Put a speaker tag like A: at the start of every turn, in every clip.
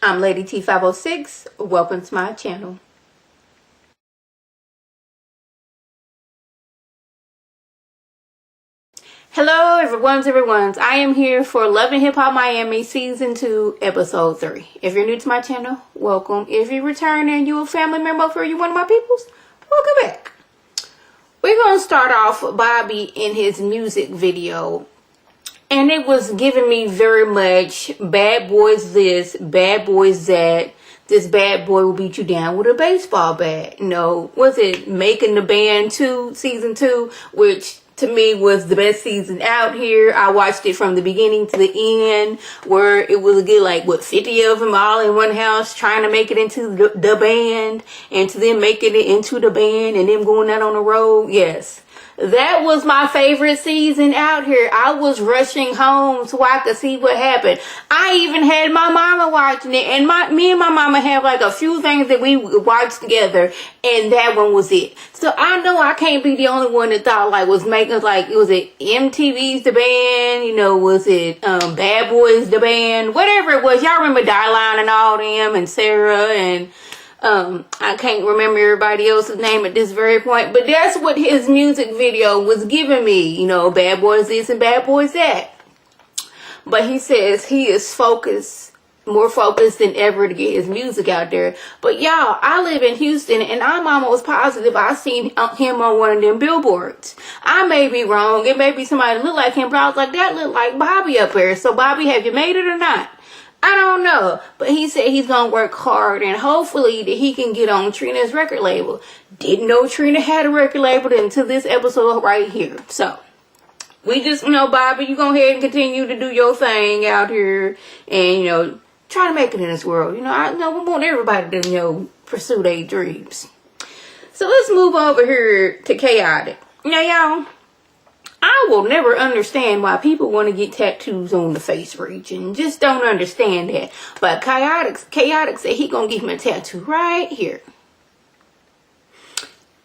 A: I'm Lady T506. Welcome to my channel. Hello everyone's. I am here for Love and Hip Hop Miami Season 2, Episode 3. If you're new to my channel, welcome. If you return and you're a family member or you're one of my peoples, welcome back. We're going to start off with Bobby in his music video. And it was giving me very much bad boys this, bad boys that. This bad boy will beat you down with a baseball bat. You know, was it Making the Band 2, Season 2, which to me was the best season out here. I watched it from the beginning to the end, where it was a good, like, what, 50 of them all in one house trying to make it into the band, and to them making it into the band and them going out on the road. Yes. That was my favorite season out here. I was rushing home so I could see what happened. I even had my mama watching it, and me and my mama have like a few things that we watched together, and that one was it. So I know I can't be the only one that thought like was making like, was it MTV's the band, you know, was it Bad Boys the band, whatever it was. Y'all remember Dieline and all them, and Sarah, and I can't remember everybody else's name at this very point, but that's what his music video was giving me, you know, bad boys this and bad boys that. But he says he is more focused than ever to get his music out there. But y'all, I live in Houston, and I'm almost positive I seen him on one of them billboards. I may be wrong. It may be somebody that look like him, but I was like, that look like Bobby up there. So Bobby, have you made it or not? I don't know, but he said he's going to work hard, and hopefully that he can get on Trina's record label. Didn't know Trina had a record label until this episode right here. So, we just, you know, Bobby, you go ahead and continue to do your thing out here and, you know, try to make it in this world. You know, I know we want everybody to, you know, pursue their dreams. So, let's move over here to Chaotic. Now, y'all, I will never understand why people want to get tattoos on the face region. Just don't understand that. But Chaotic said he gonna give him a tattoo right here.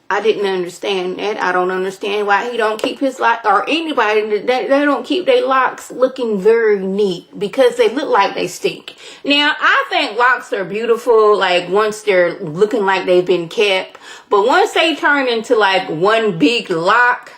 A: I didn't understand that. I don't understand why he don't keep his lock, or anybody that they don't keep their locks looking very neat, because they look like they stink. Now, I think locks are beautiful, like once they're looking like they've been kept. But once they turn into like one big lock,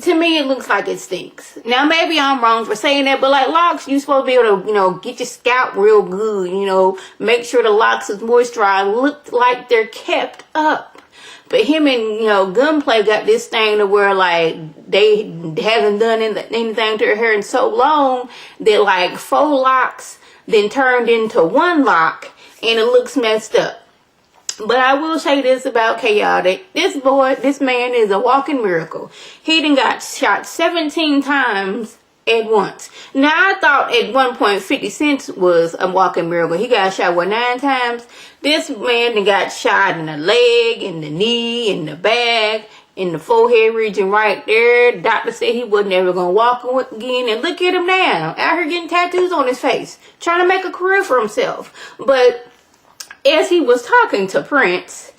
A: to me, it looks like it stinks. Now, maybe I'm wrong for saying that, but like locks, you're supposed to be able to, you know, get your scalp real good, you know, make sure the locks is moisturized, look like they're kept up. But him and, you know, Gunplay got this thing to where, like, they haven't done anything to her hair in so long that, like, 4 locks then turned into 1 lock, and it looks messed up. But I will say this about Chaotic. This man is a walking miracle. He done got shot 17 times at once. Now, I thought at one point 50 Cent was a walking miracle. He got shot, 9 times? This man done got shot in the leg, in the knee, in the back, in the forehead region right there. The doctor said he wasn't ever going to walk again. And look at him now, out here getting tattoos on his face, trying to make a career for himself. But as he was talking to Prince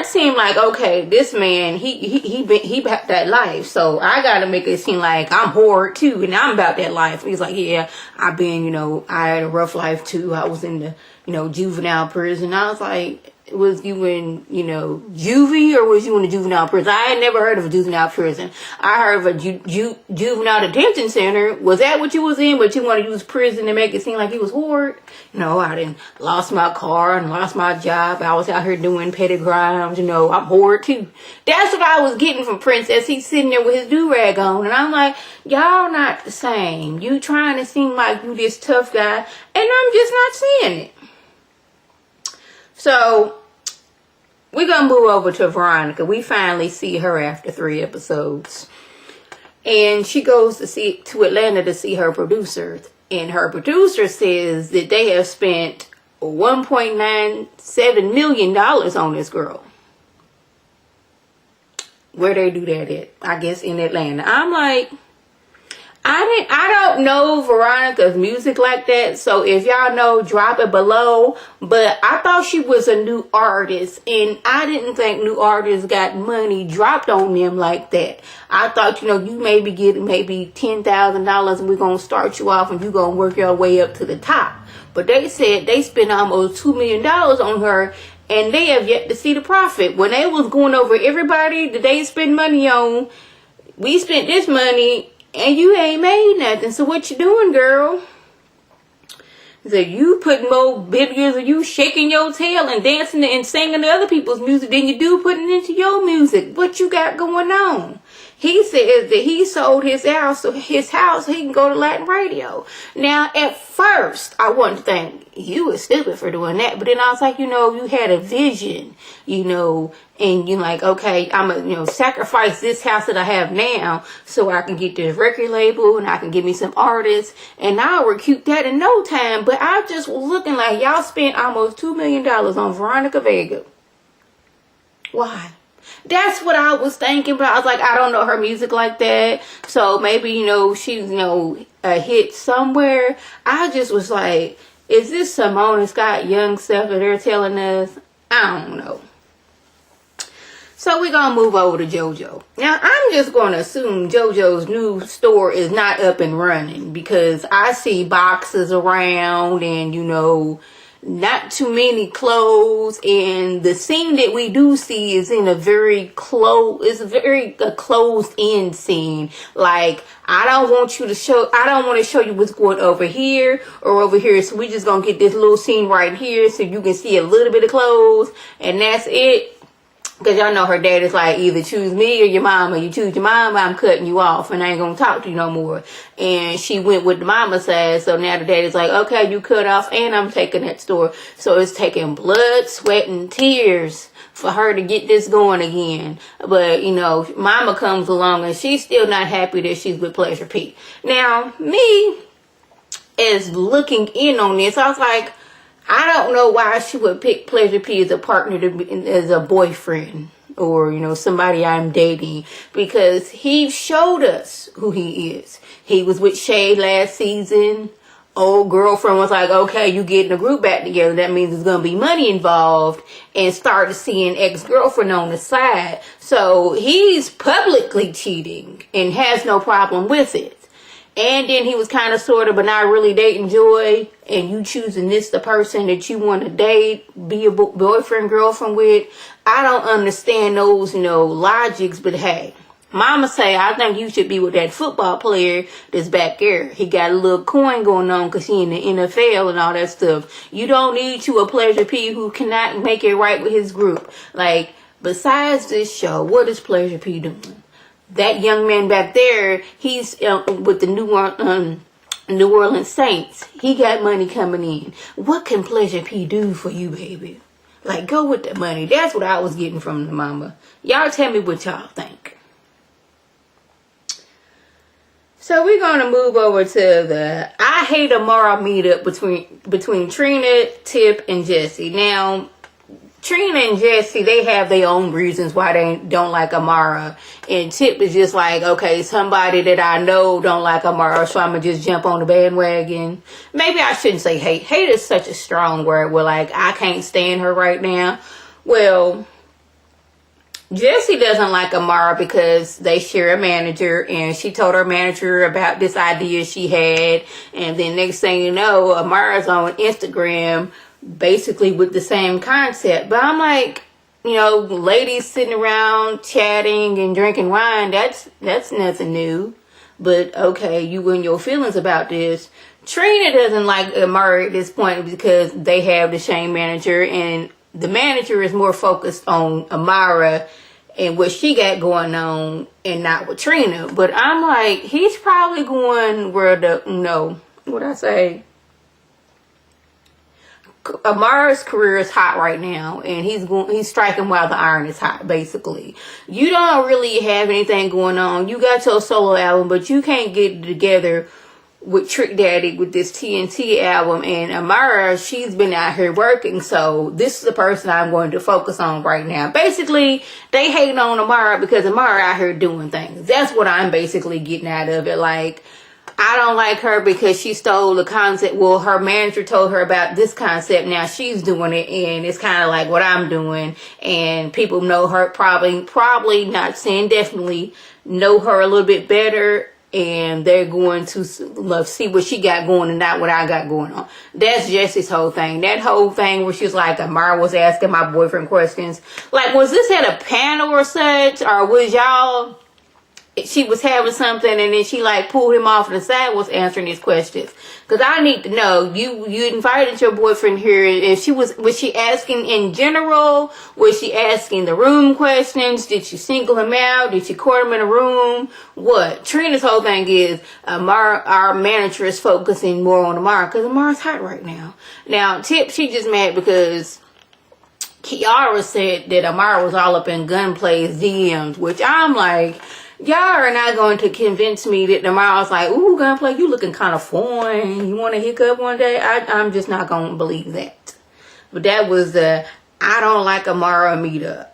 A: seemed like, okay, this man, he about that life, so I gotta make it seem like I'm horrid too, and I'm about that life. He's like, yeah, I've been, you know, I had a rough life too. I was in the, you know, juvenile prison. I was like, was you in, you know, juvie, or was you in a juvenile prison? I had never heard of a juvenile prison. I heard of a juvenile detention center. Was that what you was in? But you want to use prison to make it seem like you was horrid? No, I didn't. Lost my car and lost my job. I was out here doing petty crimes. You know, I'm horrid too. That's what I was getting from Prince as he's sitting there with his do-rag on. And I'm like, y'all not the same. You trying to seem like you this tough guy, and I'm just not seeing it. So, we're going to move over to Veronica. We finally see her after 3 episodes. And she goes to Atlanta to see her producer. And her producer says that they have spent $1.97 million on this girl. Where they do that at? I guess in Atlanta. I'm like, I don't know Veronica's music like that, so if y'all know, drop it below. But I thought she was a new artist, and I didn't think new artists got money dropped on them like that. I thought, you know, you maybe get maybe $10,000 and we're gonna start you off and you're gonna work your way up to the top. But they said they spent almost $2 million on her, and they have yet to see the profit. When they was going over everybody that they spend money on, we spent this money, and you ain't made nothing. So what you doing, girl? So you put more videos of you shaking your tail and dancing and singing to other people's music than you do putting into your music. What you got going on? He says that he sold his house so he can go to Latin radio. Now, at first, I wanted to think you were stupid for doing that. But then I was like, you had a vision, and you're like, okay, I'm going to, sacrifice this house that I have now so I can get this record label and I can give me some artists. And I'll recoup that in no time. But I just was looking like y'all spent almost $2 million on Veronica Vega. Why? That's what I was thinking, but I was like, I don't know her music like that. So maybe, she's, a hit somewhere. I just was like, is this Simone and Scott Young stuff that they're telling us? I don't know. So we're going to move over to JoJo. Now, I'm just going to assume JoJo's new store is not up and running because I see boxes around and, not too many clothes, and the scene that we do see is in a very closed in scene. Like, I don't want to show you what's going over here or over here, so we just gonna get this little scene right here so you can see a little bit of clothes, and that's it. Because y'all know her dad is like, either choose me or your mama. You choose your mama, I'm cutting you off and I ain't going to talk to you no more. And she went with the mama side. So now the dad is like, okay, you cut off and I'm taking that store. So it's taking blood, sweat, and tears for her to get this going again. But, mama comes along and she's still not happy that she's with Pleasure P. Now, me, as looking in on this, I was like, I don't know why she would pick Pleasure P as a partner, as a boyfriend or, somebody I'm dating, because he showed us who he is. He was with Shay last season. Old girlfriend was like, okay, you getting a group back together. That means there's going to be money involved, and started seeing ex-girlfriend on the side. So he's publicly cheating and has no problem with it. And then he was kind of sort of, but not really dating Joy. And you choosing this the person that you want to date, be a boyfriend, girlfriend with. I don't understand those, logics. But hey, mama say, I think you should be with that football player that's back there. He got a little coin going on because he in the NFL and all that stuff. You don't need you a Pleasure P who cannot make it right with his group. Like, besides this show, what is Pleasure P doing? That young man back there, he's with the New Orleans Saints. He got money coming in. What can Pleasure P do for you, baby? Like, go with the money. That's what I was getting from the mama. Y'all tell me what y'all think. So we're going to move over to the I Hate Amara meetup between Trina, Tip, and Jesse. Now, Trina and Jesse, they have their own reasons why they don't like Amara. And Tip is just like, okay, somebody that I know don't like Amara, so I'm going to just jump on the bandwagon. Maybe I shouldn't say hate. Hate is such a strong word where, like, I can't stand her right now. Well, Jesse doesn't like Amara because they share a manager, and she told her manager about this idea she had. And then next thing you know, Amara's on Instagram basically with the same concept. But I'm like, ladies sitting around chatting and drinking wine, that's nothing new. But okay, you and your feelings about this. Trina doesn't like Amara at this point because they have the same manager, and the manager is more focused on Amara and what she got going on and not with Trina. But I'm like, he's probably going where Amara's career is hot right now, and he's striking while the iron is hot, basically. You don't really have anything going on. You got your solo album, but you can't get it together with Trick Daddy with this TNT album. And Amara, she's been out here working, so this is the person I'm going to focus on right now. Basically, they hating on Amara because Amara out here doing things. That's what I'm basically getting out of it. Like, I don't like her because she stole the concept. Well, her manager told her about this concept. Now she's doing it, and it's kind of like what I'm doing. And people know her probably not saying definitely know her a little bit better. and they're going to see what she got going and not what I got going on. That's Jesse's whole thing. That whole thing where she's like, Amara was asking my boyfriend questions. Like, was this at a panel or such, or was y'all, she was having something and then she like pulled him off to the side, was answering these questions? Because I need to know, you invited your boyfriend here, and was she asking in general? Was she asking the room questions? Did she single him out? Did she court him in a room? What? Trina's whole thing is, our manager is focusing more on Amara, because Amara's hot right now. Now, Tip, she just mad because Kiara said that Amara was all up in Gunplay's DMs, which I'm like, y'all are not going to convince me that tomorrow's like, ooh, Gunplay, you looking kind of foreign. You want to hiccup one day? I'm just not going to believe that. But that was the I don't like Amara meetup.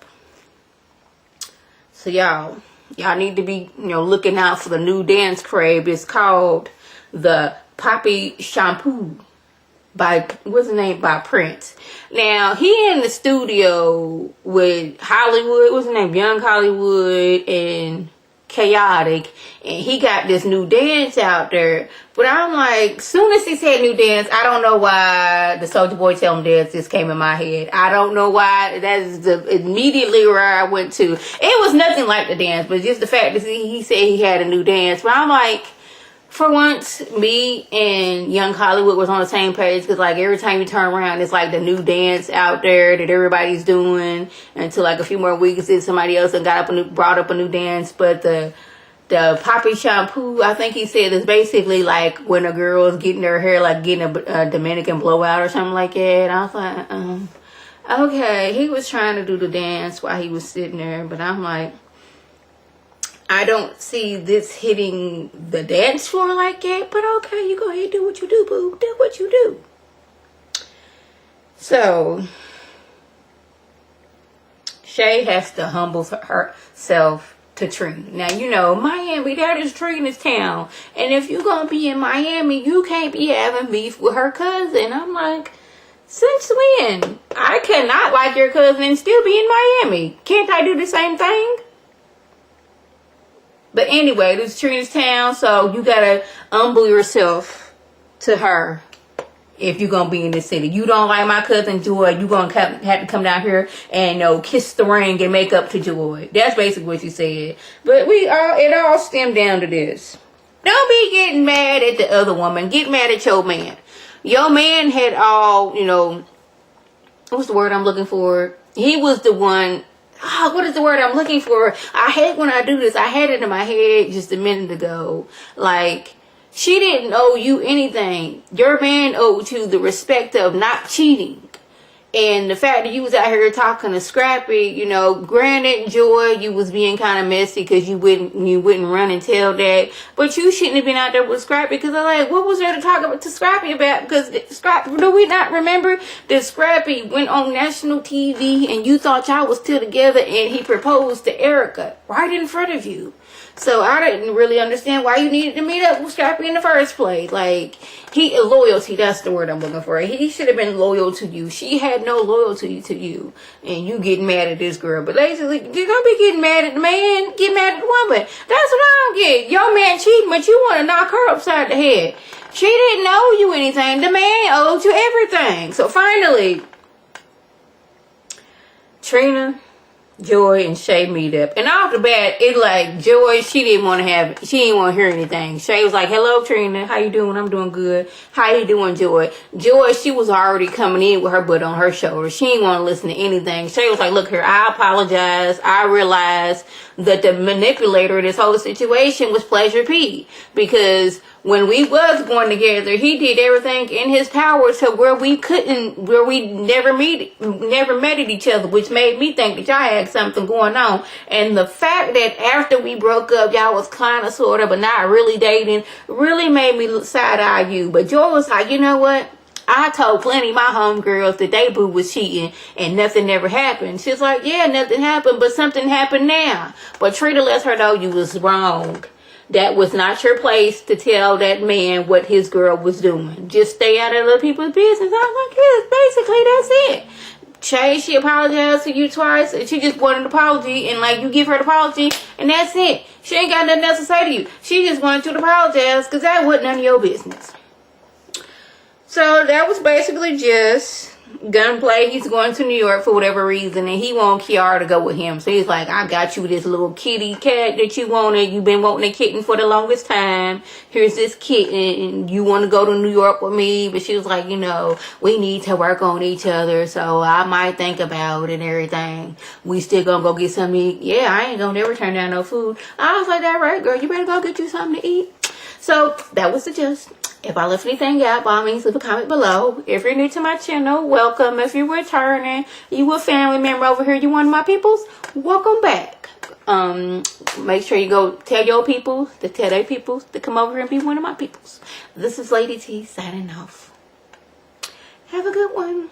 A: So y'all need to be, looking out for the new dance craze. It's called the Poppy Shampoo by, by Prince. Now, he in the studio with Hollywood, what's his name? Young Hollywood and Chaotic, and he got this new dance out there. But I'm like, soon as he said new dance, I don't know why the Soulja Boy Tell 'Em Dance just came in my head. I don't know why. That is immediately where I went to. It was nothing like the dance, but just the fact that he said he had a new dance. But I'm like, for once, me and Young Hollywood was on the same page, because like every time you turn around, it's like the new dance out there that everybody's doing. Until like a few more weeks, then somebody else brought up a new dance. But the Poppy Shampoo, I think he said, is basically like when a girl is getting her hair, like getting a Dominican blowout or something like that. And I was like, okay, he was trying to do the dance while he was sitting there, but I'm like, I don't see this hitting the dance floor like that, but okay, you go ahead, do what you do, boo. Do what you do. So, Shay has to humble herself to Trina. Now, Miami, that is Trina's town. And if you're going to be in Miami, you can't be having beef with her cousin. I'm like, since when? I cannot like your cousin and still be in Miami. Can't I do the same thing? But anyway, this is Trina's town, so you gotta humble yourself to her if you're gonna be in this city. You don't like my cousin Joy, you're gonna have to come down here and kiss the ring and make up to Joy. That's basically what she said. But it all stemmed down to this. Don't be getting mad at the other woman. Get mad at your man. Your man had all, what's the word I'm looking for? He was the one. What is the word I'm looking for? I hate when I do this. I had it in my head just a minute ago. Like, she didn't owe you anything. Your man owed you the respect of not cheating. And the fact that you was out here talking to Scrappy, granted, Joy, you was being kind of messy because you wouldn't run and tell that. But you shouldn't have been out there with Scrappy, because I'm like, what was there to talk to Scrappy about? Because do we not remember that Scrappy went on national TV and you thought y'all was still together, and he proposed to Erica right in front of you? So I didn't really understand why you needed to meet up with Scrappy in the first place. Like, loyalty, that's the word I'm looking for. He should have been loyal to you. She had no loyalty to you. And you getting mad at this girl. But basically, you're going to be getting mad at the man, get mad at the woman. That's what I don't get. Your man cheating, but you want to knock her upside the head. She didn't owe you anything. The man owed you everything. So finally, Trina, Joy, and Shay meet up. And off the bat, it like Joy, she didn't want to hear anything. Shay was like, hello, Trina. How you doing? I'm doing good. How you doing, Joy? Joy, she was already coming in with her butt on her shoulder. She didn't want to listen to anything. Shay was like, look here, I apologize. I realized that the manipulator of this whole situation was Pleasure P. Because when we was going together, he did everything in his power to where we never met each other, which made me think that y'all had something going on. And the fact that after we broke up, y'all was kind of, sort of, but not really dating, really made me side-eye you. But Joy was like, you know what? I told plenty of my homegirls that they boo was cheating and nothing never happened. She's like, yeah, nothing happened, but something happened now. But Trina lets her know you was wrong. That was not your place to tell that man what his girl was doing. Just stay out of other people's business. I was like, yes, basically that's it. She apologized to you twice, and she just wanted an apology, and like you give her the apology, and that's it. She ain't got nothing else to say to you. She just wanted you to apologize, because that wasn't none of your business. So that was basically just gunplay. He's going to New York for whatever reason, and he want Kiara to go with him. So he's like, I got you this little kitty cat that you wanted. You've been wanting a kitten for the longest time. Here's this kitten. You want to go to New York with me? But she was like, you know, we need to work on each other, so I might think about it and everything. We still gonna go get something to eat. Yeah, I ain't gonna never turn down no food. I was like, that right, girl. You better go get you something to eat. So that was the gist. If I left anything out, by all means, leave a comment below. If you're new to my channel, welcome. If you're returning, you a family member over here, you one of my peoples, welcome back. Make sure you go tell your people to tell their peoples to come over here and be one of my peoples. This is Lady T signing off. Have a good one.